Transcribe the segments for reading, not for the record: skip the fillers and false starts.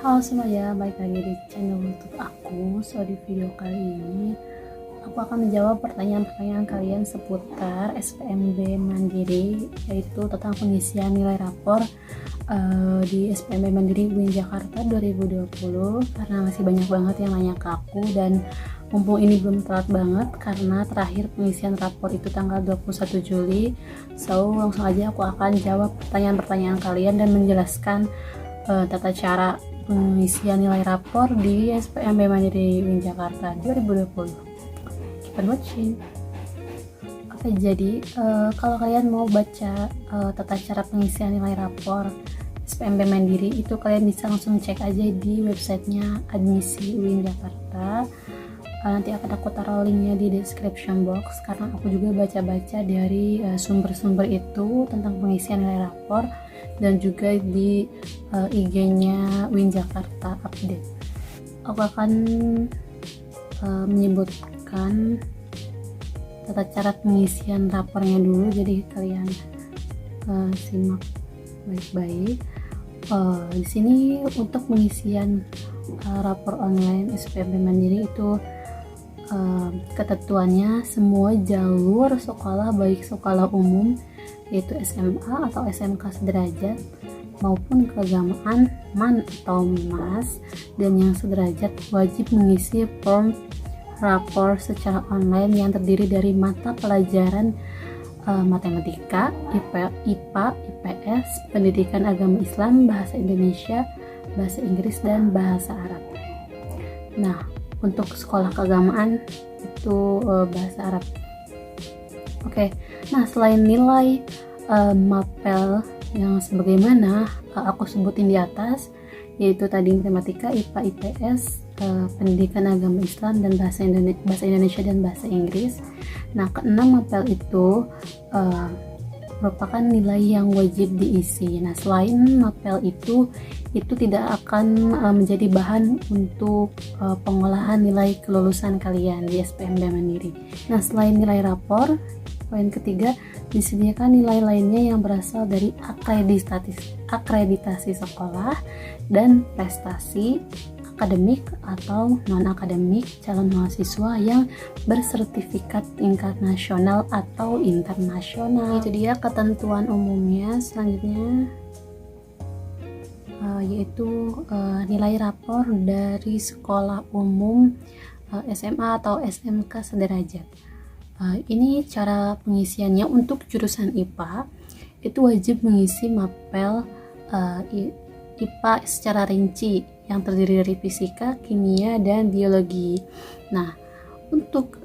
Halo semuanya, balik lagi di channel YouTube aku. Di video kali ini aku akan menjawab pertanyaan-pertanyaan kalian seputar SPMB Mandiri, yaitu tentang pengisian nilai rapor di SPMB Mandiri UIN Jakarta 2020. Karena masih banyak banget yang nanya ke aku, dan mumpung ini belum telat banget karena terakhir pengisian rapor itu tanggal 21 Juli. Langsung aja aku akan jawab pertanyaan-pertanyaan kalian dan menjelaskan tata cara pengisian nilai rapor di SPMB Mandiri UIN Jakarta 2020. Keep on watching. Oke, jadi kalau kalian mau baca tata cara pengisian nilai rapor SPMB Mandiri, itu kalian bisa langsung cek aja di websitenya Admisi UIN Jakarta. Nanti akan aku taruh linknya di description box, karena aku juga baca-baca dari sumber-sumber itu tentang pengisian nilai rapor, dan juga di IG-nya UIN Jakarta update. Aku akan menyebutkan tata cara pengisian rapornya dulu, jadi kalian simak baik-baik. Di sini untuk pengisian rapor online SPMB Mandiri itu ketentuannya semua jalur sekolah, baik sekolah umum yaitu SMA atau SMK sederajat maupun keagamaan MAN atau MAS dan yang sederajat wajib mengisi form rapor secara online yang terdiri dari mata pelajaran matematika, IPA, IPS, pendidikan agama Islam, bahasa Indonesia, bahasa Inggris, dan bahasa Arab. Nah, untuk sekolah keagamaan itu bahasa Arab. Oke, nah selain nilai mapel yang sebagaimana aku sebutin di atas, yaitu tadi matematika, IPA, IPS, pendidikan agama Islam, dan bahasa Indonesia dan bahasa Inggris. Nah, keenam mapel itu merupakan nilai yang wajib diisi. Nah, selain mapel itu tidak akan menjadi bahan untuk pengolahan nilai kelulusan kalian di SPMB Mandiri. Nah, selain nilai rapor, poin ketiga, disediakan nilai lainnya yang berasal dari akreditasi sekolah dan prestasi akademik atau non-akademik calon mahasiswa yang bersertifikat tingkat nasional atau internasional. Itu dia ketentuan umumnya. Selanjutnya yaitu nilai rapor dari sekolah umum, SMA atau SMK sederajat. Ini cara pengisiannya. Untuk jurusan IPA itu wajib mengisi mapel IPA secara rinci yang terdiri dari fisika, kimia, dan biologi. Nah, untuk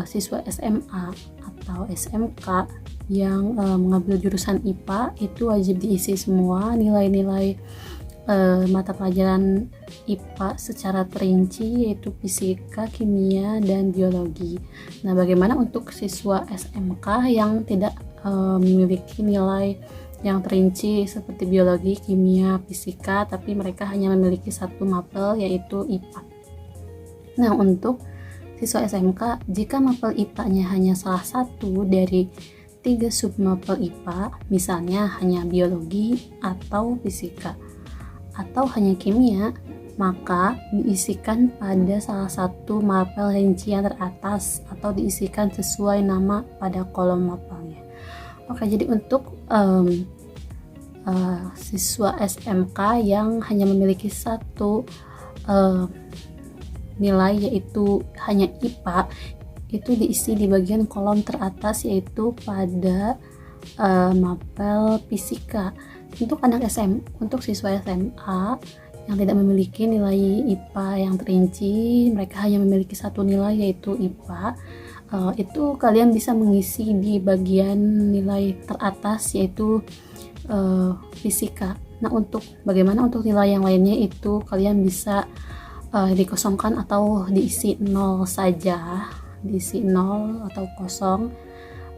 siswa SMA atau SMK yang mengambil jurusan IPA itu wajib diisi semua nilai-nilai mata pelajaran IPA secara terinci, yaitu fisika, kimia, dan biologi. Nah, bagaimana untuk siswa SMK yang tidak memiliki nilai yang terinci seperti biologi, kimia, fisika, tapi mereka hanya memiliki satu mapel yaitu IPA. Nah, untuk siswa SMK, jika mapel IPA-nya hanya salah satu dari 3 submapel IPA, misalnya hanya biologi atau fisika, atau hanya kimia, maka diisikan pada salah satu mapel rincian teratas atau diisikan sesuai nama pada kolom mapelnya. Oke, jadi untuk siswa SMK yang hanya memiliki satu nilai yaitu hanya IPA, itu diisi di bagian kolom teratas, yaitu pada mapel fisika. Untuk siswa SMA yang tidak memiliki nilai IPA yang terinci, mereka hanya memiliki satu nilai yaitu IPA, itu kalian bisa mengisi di bagian nilai teratas yaitu fisika. Nah, bagaimana untuk nilai yang lainnya, itu kalian bisa dikosongkan atau diisi 0 saja, diisi 0 atau kosong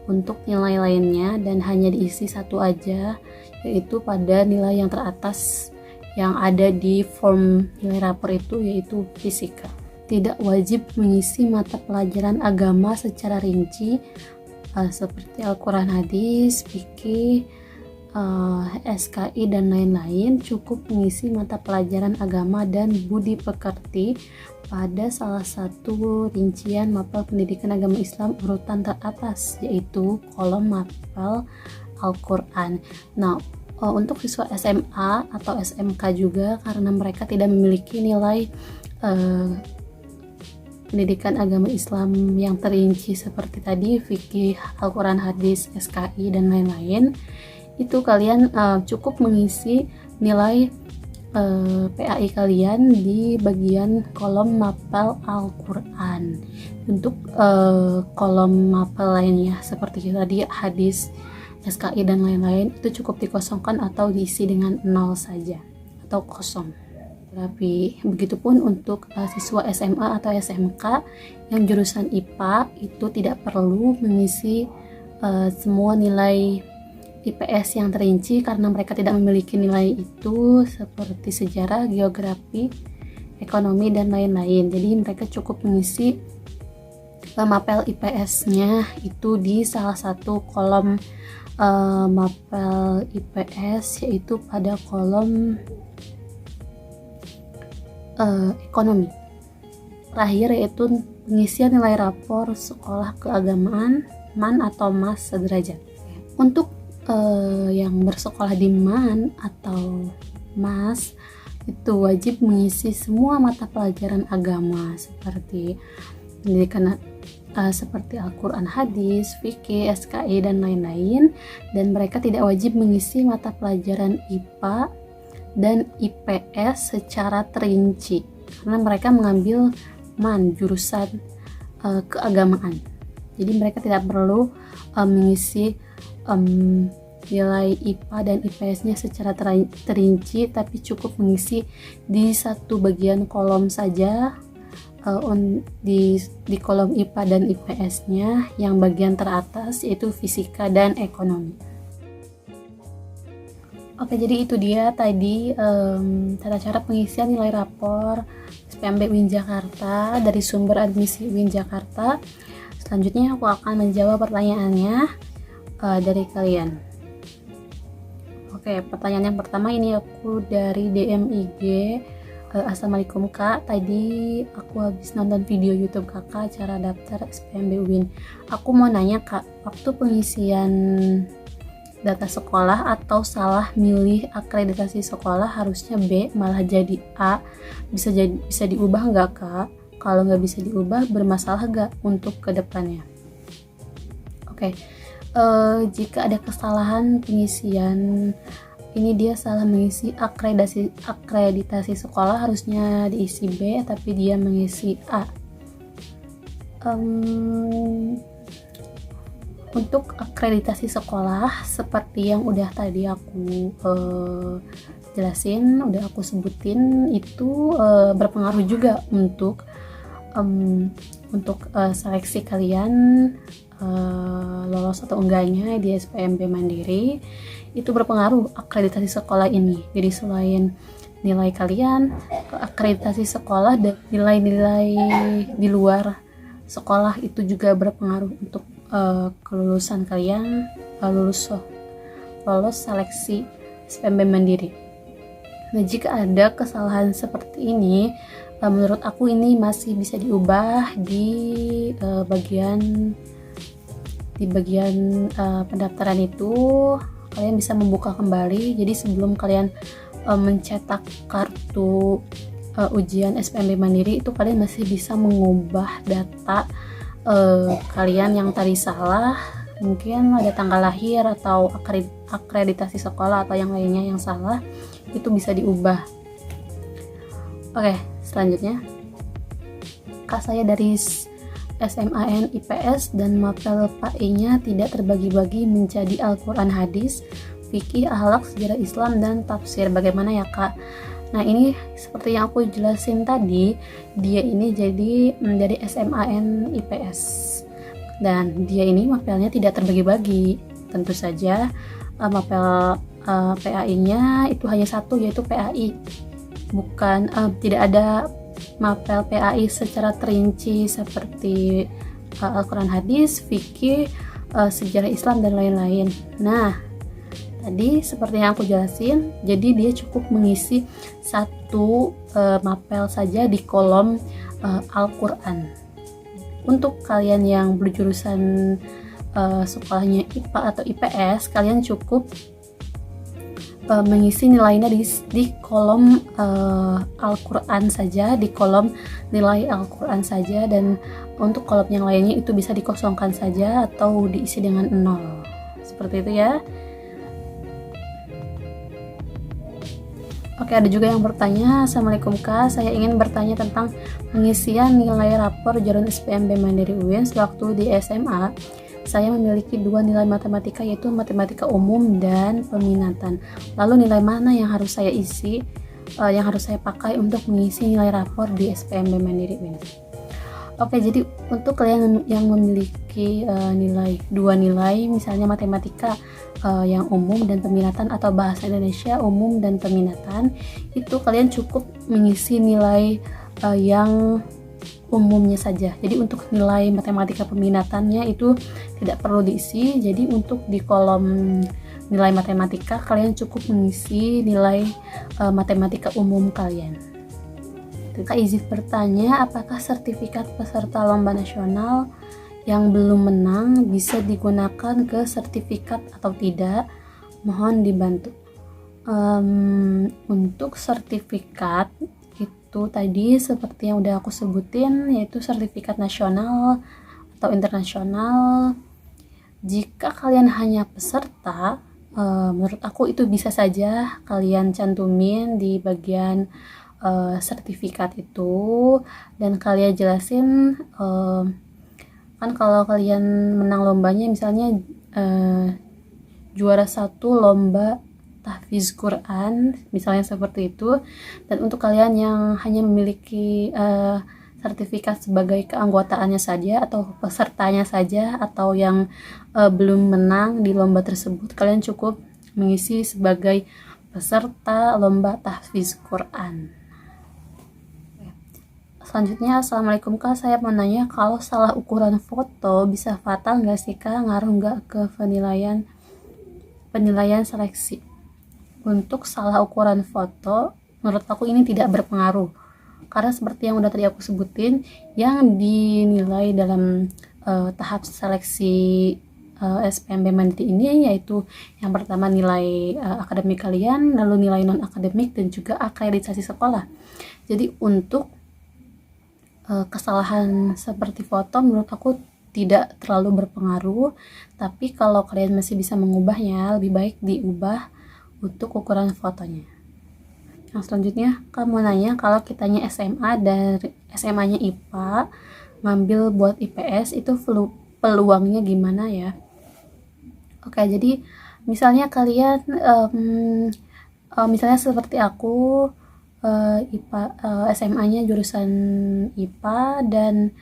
untuk nilai lainnya, dan hanya diisi satu aja, yaitu pada nilai yang teratas yang ada di form nilai rapor itu, yaitu fisika. Tidak wajib mengisi mata pelajaran agama secara rinci seperti Al-Quran, hadis, fikih, SKI dan lain-lain cukup mengisi mata pelajaran agama dan budi pekerti pada salah satu rincian mapel pendidikan agama Islam urutan teratas, yaitu kolom mapel Al-Quran. Nah, untuk siswa SMA atau SMK juga, karena mereka tidak memiliki nilai pendidikan agama Islam yang terinci seperti tadi, fikih, Al-Quran, hadis, SKI, dan lain-lain, itu kalian cukup mengisi nilai PAI kalian di bagian kolom mapel Al-Quran. Untuk kolom mapel lainnya seperti tadi hadis, SKI, dan lain-lain itu cukup dikosongkan atau diisi dengan 0 saja atau kosong. Tapi begitupun untuk siswa SMA atau SMK yang jurusan IPA itu tidak perlu mengisi semua nilai IPS yang terinci karena mereka tidak memiliki nilai itu seperti sejarah, geografi, ekonomi, dan lain-lain. Jadi mereka cukup mengisi mapel IPS-nya itu di salah satu kolom mapel IPS, yaitu pada kolom ekonomi. Terakhir yaitu pengisian nilai rapor sekolah keagamaan MAN atau MAS sederajat. Untuk yang bersekolah di MAN atau MAS itu wajib mengisi semua mata pelajaran agama seperti pendidikan seperti Al-Quran, hadis, fikih, SKI, dan lain-lain, dan mereka tidak wajib mengisi mata pelajaran IPA dan IPS secara terinci karena mereka mengambil MAN jurusan keagamaan. Jadi mereka tidak perlu mengisi nilai IPA dan IPS-nya secara terinci, tapi cukup mengisi di satu bagian kolom saja, di kolom IPA dan IPS-nya yang bagian teratas yaitu fisika dan ekonomi. Oke, jadi itu dia tadi tata cara pengisian nilai rapor SPMB UIN Jakarta dari sumber admisi UIN Jakarta. Selanjutnya aku akan menjawab pertanyaannya dari kalian. Oke, pertanyaan yang pertama ini aku dari DM IG. Assalamualaikum Kak, tadi aku habis nonton video YouTube Kakak cara daftar SPMB UIN. Aku mau nanya Kak, waktu pengisian data sekolah atau salah milih akreditasi sekolah harusnya B malah jadi A, bisa diubah nggak Kak? Kalau nggak bisa diubah bermasalah nggak untuk kedepannya? Oke. Jika ada kesalahan pengisian, ini dia salah mengisi akreditasi sekolah, harusnya diisi B tapi dia mengisi A. Untuk akreditasi sekolah seperti yang udah tadi aku jelasin, udah aku sebutin, itu berpengaruh juga untuk seleksi kalian lolos atau enggaknya di SPMB Mandiri. Itu berpengaruh akreditasi sekolah ini. Jadi selain nilai kalian, akreditasi sekolah dan nilai-nilai di luar sekolah itu juga berpengaruh untuk kelulusan kalian, lolos seleksi SPMB Mandiri. Nah, jika ada kesalahan seperti ini, menurut aku ini masih bisa diubah di bagian pendaftaran itu. Kalian bisa membuka kembali. Jadi sebelum kalian mencetak kartu ujian SPMB Mandiri, itu kalian masih bisa mengubah data kalian yang tadi salah, mungkin ada tanggal lahir atau akreditasi sekolah atau yang lainnya yang salah, itu bisa diubah. Oke, selanjutnya Kak, saya dari SMAN IPS dan mapel PAI-nya tidak terbagi-bagi menjadi Al-Quran, hadis, fikih, akhlak, sejarah Islam, dan tafsir. Bagaimana ya Kak? Nah, ini seperti yang aku jelasin tadi, dia ini jadi dari SMAN IPS dan dia ini mapelnya tidak terbagi-bagi. Tentu saja mapel PAI-nya itu hanya satu, yaitu PAI. Bukan tidak ada mapel PAI secara terinci seperti Al-Quran, hadis, fikih, sejarah Islam, dan lain-lain. Nah, Tadi seperti yang aku jelasin, jadi dia cukup mengisi satu mapel saja di kolom Al-Quran. Untuk kalian yang berjurusan sekolahnya IPA atau IPS, kalian cukup mengisi nilainya di kolom Al-Quran saja, di kolom nilai Al-Quran saja, dan untuk kolom yang lainnya itu bisa dikosongkan saja atau diisi dengan 0. Seperti itu ya. Oke, ada juga yang bertanya, Assalamualaikum Kak, saya ingin bertanya tentang pengisian nilai rapor jalur SPMB Mandiri UIN sewaktu di SMA. Saya memiliki 2 nilai matematika, yaitu matematika umum dan peminatan. Lalu nilai mana yang harus saya isi, yang harus saya pakai untuk mengisi nilai rapor di SPMB Mandiri UIN? Oke, jadi untuk kalian yang memiliki dua nilai, misalnya matematika yang umum dan peminatan atau bahasa Indonesia umum dan peminatan, itu kalian cukup mengisi nilai yang umumnya saja. Jadi untuk nilai matematika peminatannya itu tidak perlu diisi. Jadi untuk di kolom nilai matematika kalian cukup mengisi nilai matematika umum kalian. Kak izin bertanya, apakah sertifikat peserta lomba nasional yang belum menang bisa digunakan ke sertifikat atau tidak? Mohon dibantu. Untuk sertifikat itu tadi seperti yang udah aku sebutin, yaitu sertifikat nasional atau internasional. Jika kalian hanya peserta, menurut aku itu bisa saja kalian cantumin di bagian sertifikat itu, dan kalian jelasin kan kalau kalian menang lombanya, misalnya juara 1 lomba tahfiz Quran misalnya seperti itu, dan untuk kalian yang hanya memiliki sertifikat sebagai keanggotaannya saja atau pesertanya saja, atau yang belum menang di lomba tersebut, kalian cukup mengisi sebagai peserta lomba tahfiz Quran. Selanjutnya, Assalamualaikum Kak, saya mau nanya, kalau salah ukuran foto bisa fatal nggak sih Kak? Ngaruh nggak ke penilaian seleksi? Untuk salah ukuran foto, menurut aku ini tidak berpengaruh, karena seperti yang udah tadi aku sebutin, yang dinilai dalam tahap seleksi SPMB Mandiri ini yaitu yang pertama nilai akademik kalian, lalu nilai non akademik, dan juga akreditasi sekolah. Jadi untuk kesalahan seperti foto menurut aku tidak terlalu berpengaruh, tapi kalau kalian masih bisa mengubahnya, lebih baik diubah untuk ukuran fotonya. Yang selanjutnya, kamu nanya kalau kitanya SMA dari SMA-nya IPA ngambil buat IPS itu peluangnya gimana ya? Oke, jadi misalnya kalian misalnya seperti aku, SMA-nya jurusan IPA, dan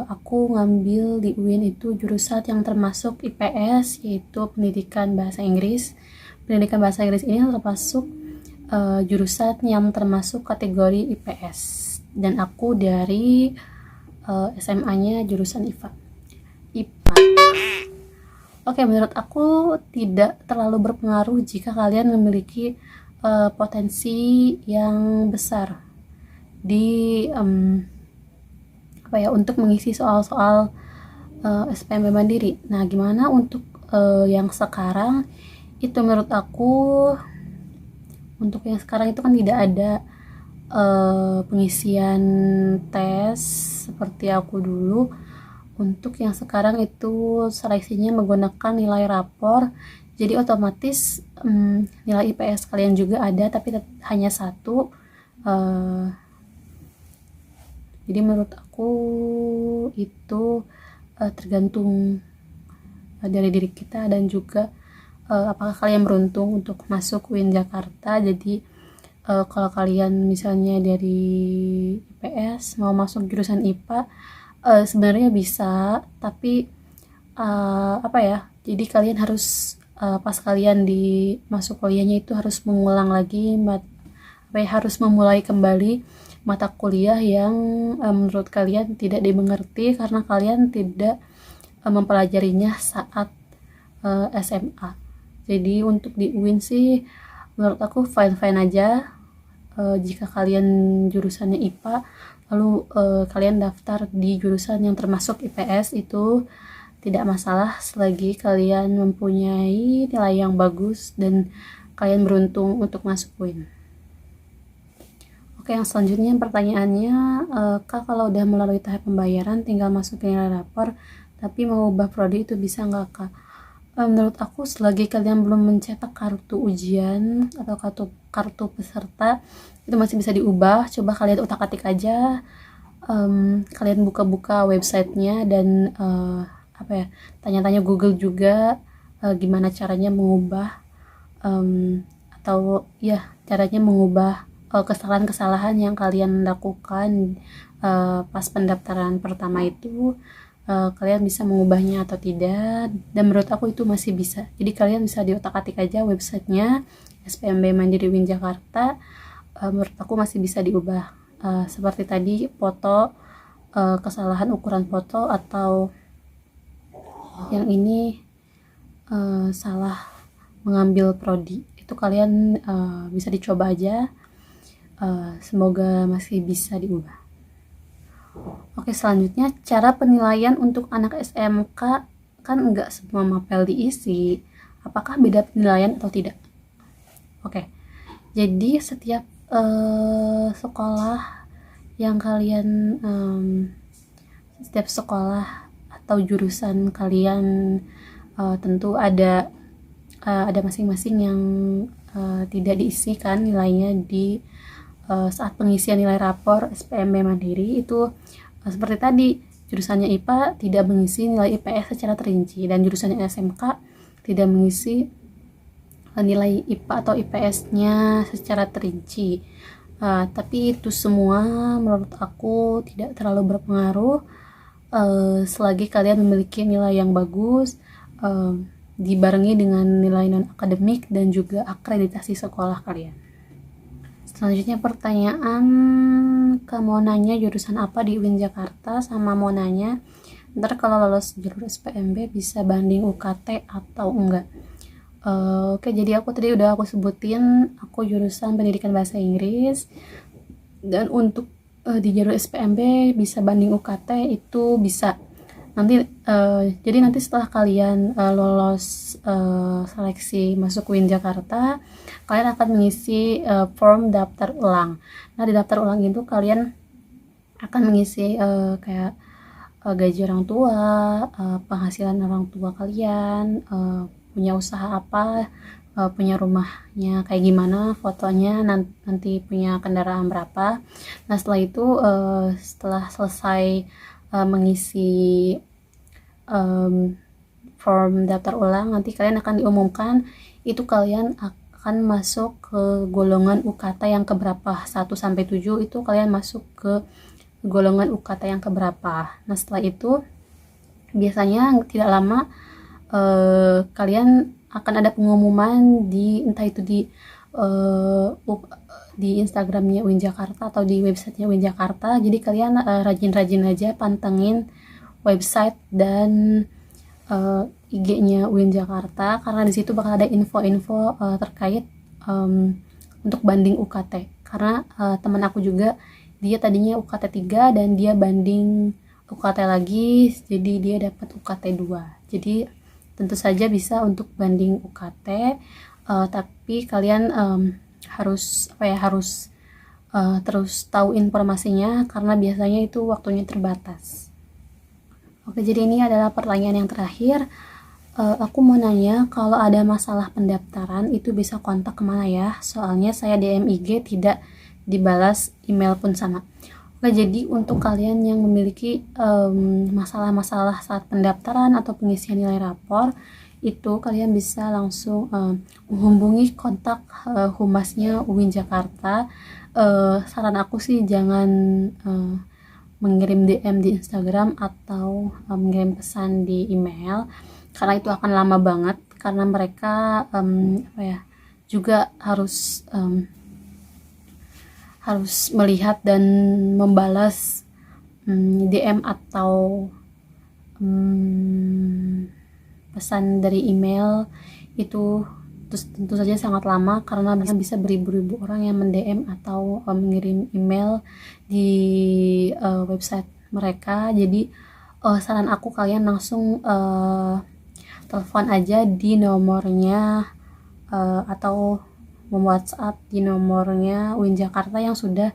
aku ngambil di UIN itu jurusan yang termasuk IPS, yaitu pendidikan bahasa Inggris. Pendidikan bahasa Inggris ini termasuk jurusan yang termasuk kategori IPS, dan aku dari SMA-nya jurusan IPA. Oke, menurut aku tidak terlalu berpengaruh jika kalian memiliki potensi yang besar di untuk mengisi soal-soal SPMB Mandiri. Nah, gimana untuk yang sekarang? Itu menurut aku, untuk yang sekarang itu kan tidak ada pengisian tes seperti aku dulu. Untuk yang sekarang itu seleksinya menggunakan nilai rapor, jadi otomatis nilai IPS kalian juga ada, tapi hanya 1. Jadi menurut aku itu tergantung dari diri kita, dan juga apakah kalian beruntung untuk masuk UIN Jakarta. Jadi kalau kalian misalnya dari IPS mau masuk jurusan IPA, sebenarnya bisa, tapi jadi kalian harus pas kalian masuk kuliahnya itu harus mengulang lagi harus memulai kembali mata kuliah yang menurut kalian tidak dimengerti karena kalian tidak mempelajarinya saat SMA. Jadi untuk di UIN sih menurut aku fine-fine aja. Jika kalian jurusannya IPA lalu kalian daftar di jurusan yang termasuk IPS, itu tidak masalah selagi kalian mempunyai nilai yang bagus dan kalian beruntung untuk masuk UIN. Oke, yang selanjutnya pertanyaannya, Kak, kalau udah melalui tahap pembayaran tinggal masukin nilai rapor tapi mau ubah prodi itu bisa nggak, Kak? Menurut aku selagi kalian belum mencetak kartu ujian atau kartu peserta, itu masih bisa diubah. Coba kalian utak-atik aja, kalian buka-buka websitenya dan tanya-tanya Google juga gimana caranya mengubah, atau ya caranya mengubah kesalahan-kesalahan yang kalian lakukan pas pendaftaran pertama itu. Kalian bisa mengubahnya atau tidak, dan menurut aku itu masih bisa. Jadi kalian bisa diotak-atik aja websitenya SPMB Mandiri UIN Jakarta. Menurut aku masih bisa diubah, seperti tadi foto, kesalahan ukuran foto, atau yang ini salah mengambil prodi, itu kalian bisa dicoba aja. Semoga masih bisa diubah. Oke, selanjutnya cara penilaian untuk anak SMK, kan enggak semua mapel diisi. Apakah beda penilaian atau tidak? Oke, jadi setiap sekolah yang kalian setiap sekolah atau jurusan kalian tentu ada masing-masing yang tidak diisikan nilainya di saat pengisian nilai rapor SPMB Mandiri. Itu seperti tadi, jurusannya IPA tidak mengisi nilai IPS secara terinci, dan jurusannya SMK tidak mengisi nilai IPA atau IPS-nya secara terinci. Tapi itu semua menurut aku tidak terlalu berpengaruh selagi kalian memiliki nilai yang bagus, dibarengi dengan nilai non-akademik dan juga akreditasi sekolah kalian. Selanjutnya pertanyaan, mau nanya jurusan apa di UIN Jakarta, sama mau nanya ntar kalau lolos jalur SPMB bisa banding UKT atau enggak. Oke, jadi aku tadi udah aku sebutin aku jurusan pendidikan bahasa Inggris, dan untuk di jalur SPMB bisa banding UKT itu bisa. Nanti jadi nanti setelah kalian lolos seleksi masuk UIN Jakarta, kalian akan mengisi form daftar ulang. Nah, di daftar ulang itu kalian akan mengisi kayak gaji orang tua, penghasilan orang tua kalian, punya usaha apa, punya rumahnya kayak gimana, fotonya, nanti punya kendaraan berapa. Nah, setelah itu setelah selesai mengisi form daftar ulang, nanti kalian akan diumumkan itu kalian akan masuk ke golongan UKT yang keberapa, 1 sampai 7 itu kalian masuk ke golongan UKT yang keberapa. Nah, setelah itu biasanya tidak lama kalian akan ada pengumuman di entah itu di Instagramnya UIN Jakarta atau di websitenya UIN Jakarta. Jadi kalian rajin-rajin aja pantengin website dan IG-nya UIN Jakarta, karena di situ bakal ada info-info terkait untuk banding UKT. Karena teman aku juga dia tadinya UKT 3 dan dia banding UKT lagi, jadi dia dapat UKT 2. Jadi tentu saja bisa untuk banding UKT, tapi kalian harus terus tahu informasinya karena biasanya itu waktunya terbatas. Oke, jadi ini adalah pertanyaan yang terakhir. Aku mau nanya, kalau ada masalah pendaftaran itu bisa kontak kemana ya? Soalnya saya DM IG tidak dibalas, email pun sama. Oke, jadi untuk kalian yang memiliki masalah-masalah saat pendaftaran atau pengisian nilai rapor, itu kalian bisa langsung menghubungi kontak humasnya UIN Jakarta. Saran aku sih jangan mengirim DM di Instagram atau mengirim pesan di email, karena itu akan lama banget, karena mereka juga harus melihat dan membalas DM atau pesan dari email itu Terus tentu saja sangat lama karena bisa beribu-ribu orang yang mendm atau mengirim email di website mereka. Jadi saran aku kalian langsung telepon aja di nomornya atau WhatsApp di nomornya UIN Jakarta yang sudah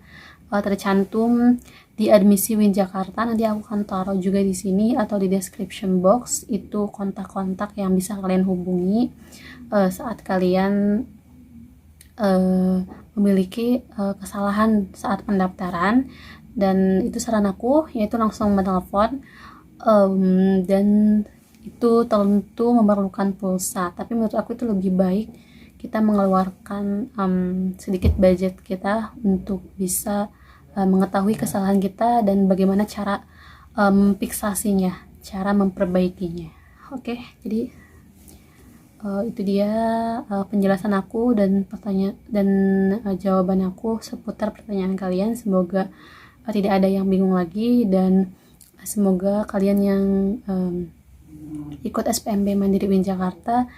tercantum di admisi UIN Jakarta. Nanti aku akan taruh juga di sini atau di description box, itu kontak-kontak yang bisa kalian hubungi saat kalian memiliki kesalahan saat pendaftaran. Dan itu saran aku, yaitu langsung menelpon, dan itu tentu memerlukan pulsa, tapi menurut aku itu lebih baik kita mengeluarkan sedikit budget kita untuk bisa mengetahui kesalahan kita dan bagaimana cara memfiksasinya, cara memperbaikinya. Oke, jadi itu dia penjelasan aku dan jawaban aku seputar pertanyaan kalian. Semoga tidak ada yang bingung lagi, dan semoga kalian yang ikut SPMB Mandiri UIN Jakarta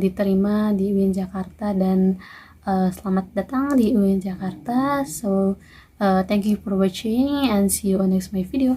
diterima di UIN Jakarta, dan selamat datang di UIN Jakarta. So thank you for watching and see you on next my video.